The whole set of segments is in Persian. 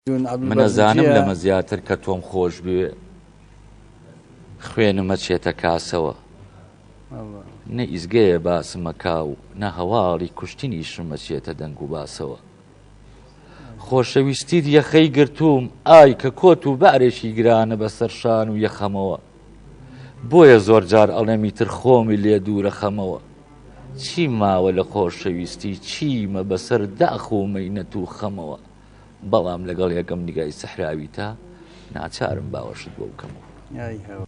منەزانم لەمە زیاتر کە تۆم خۆش بوێ خوێنمە چێتە کاسەوە نە ئیزگەیە باسمە کاو نە هەواڵی کوشتنیشمە چێتە دەنگ و باسەوە خۆشەویستیت یەخەی گرتووم ئای کە کۆت و بارێکی گرانە بەسەر شان و یەخەمەوە بۆیە زۆر جار ئەڵێمی تر خۆمی لێ دوورە خەمەوە چی ماوە لە خۆشەویستی چیمە بەسەر داخ و مەینەت و خەمەوە بەڵام لەگەڵ یەکەم نیگای سەحراوی تا ناچارم باوەشت بۆ بکەمەوە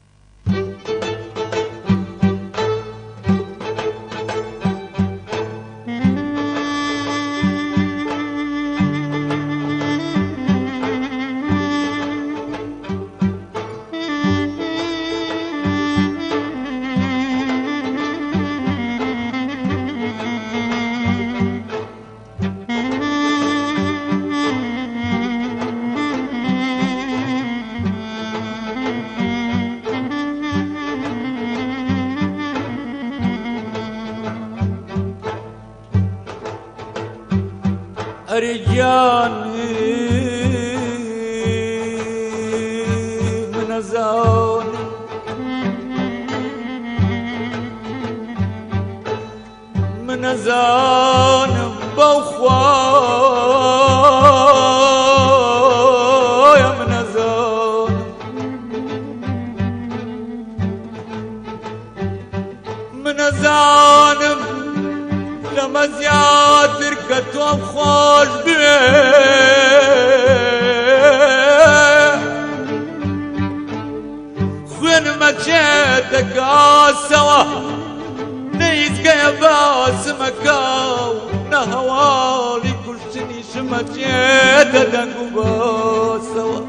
رجال من زان من زان بخوايا من زان من زان لما زيادر كتوم خوش بيه خوين ما جيتك سوا نيزقى باس مكاو نهوالي كل شني شما جيتك باس سوا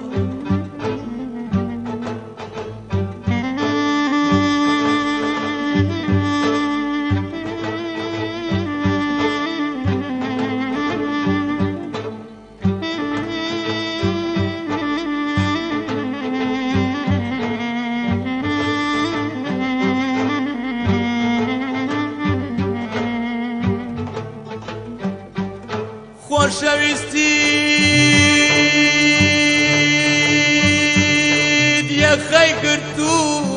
خۆشەویستیت یەخەی گرتووم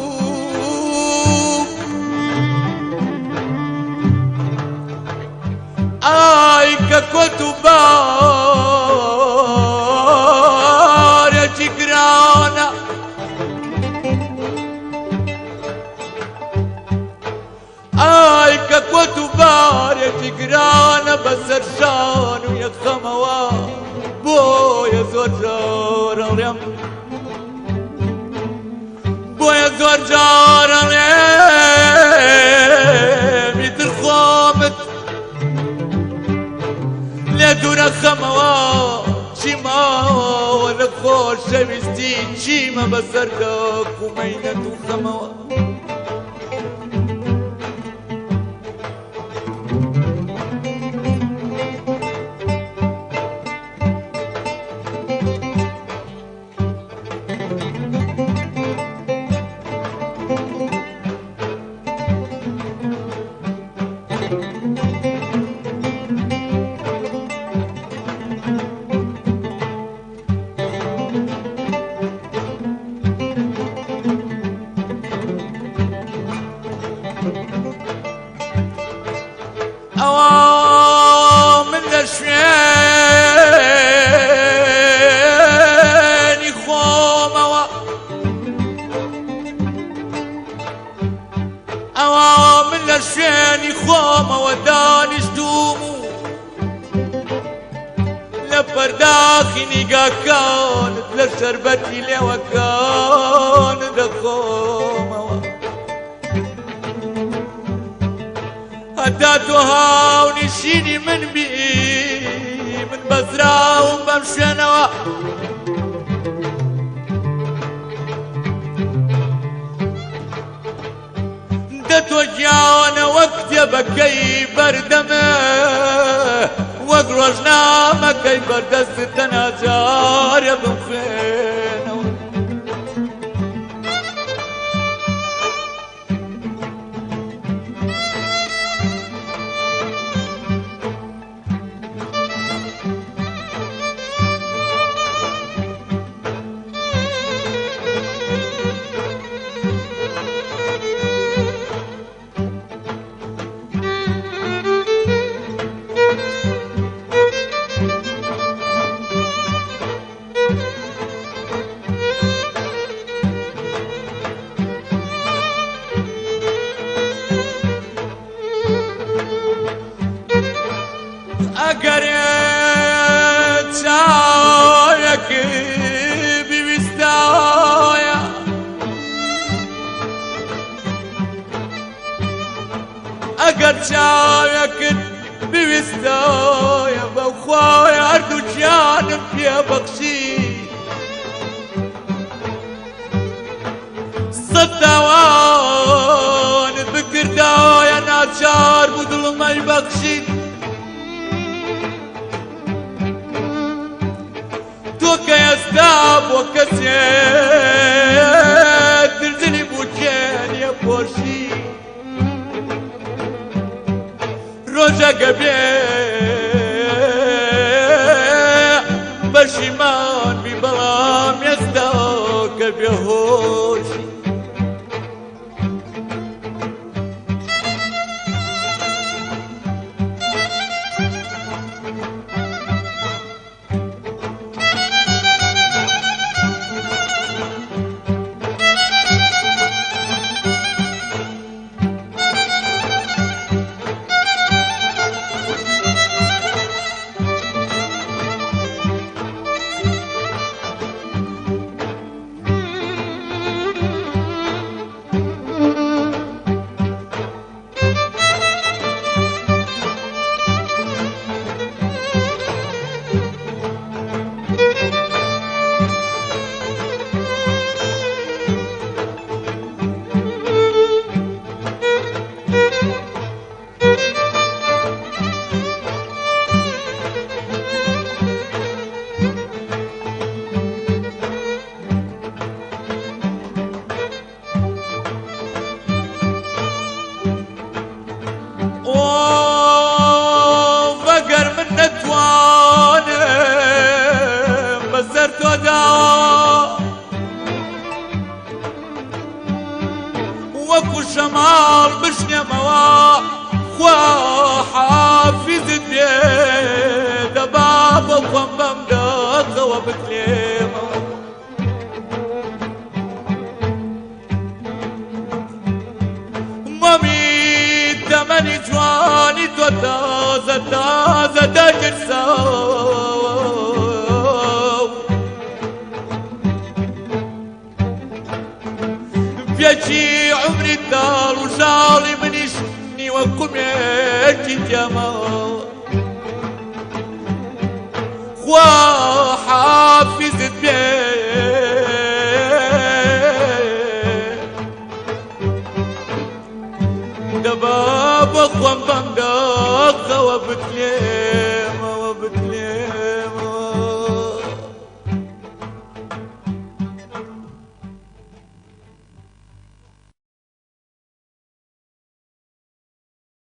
ئای کە کۆت و بارێکی گرانە ئای کە کۆت و بارێکی گرانە بەسەر شان و یەخەمەوە بۆیە زۆر جار ئەڵێم بۆیە زۆر جار ئەڵێم ئیتر خۆمت لێ دوورە خەمەوە چی ماوە لە خۆشەویستی چیمە بەسەر داک و مەینەت و خەمەوە من لشوێنی خۆمەوە من لە شوێنی خۆمەوە دانیشتوم و لە پەرداخی نیگاکانت لە شەربەتی لێوەکانت دەخۆمەوە هەتا تۆ هاونیشینی من بی من بەزراوم بەم شوێنەوە دە تۆ گیانە وەک کتێبەکەی بەردەمە وەک ڕۆژنامەکەی بەردەستت تەناجارە بمخوێنەوە چاوێکت بویستایە بەوخوای هەردووچیانم پێ بەخشی سەد داوانت بکردایە ناچار بوو دڵمەی بەخشید تۆ کە ئێستا بۆ کەسێک دردنی بووکێنیە پۆشی ڕۆژەکە بێ بەشیمان بی بەڵام ئێستا کە بێهۆشی وەکو شەماڵ بشنێمەوە خوا حافیزت بێ دەبا بۆ خۆم بەم دەقەوە بکلێمەوە مەمی تەمەنی جوانی تۆ تازە تازە دەگرسەوە پێچی عمری داڵ و ژاڵی منیش نیوە کومێکی تێمەوە خوا حافیزت بێ دەبا بە خۆم بەم دەقەوە بکلێ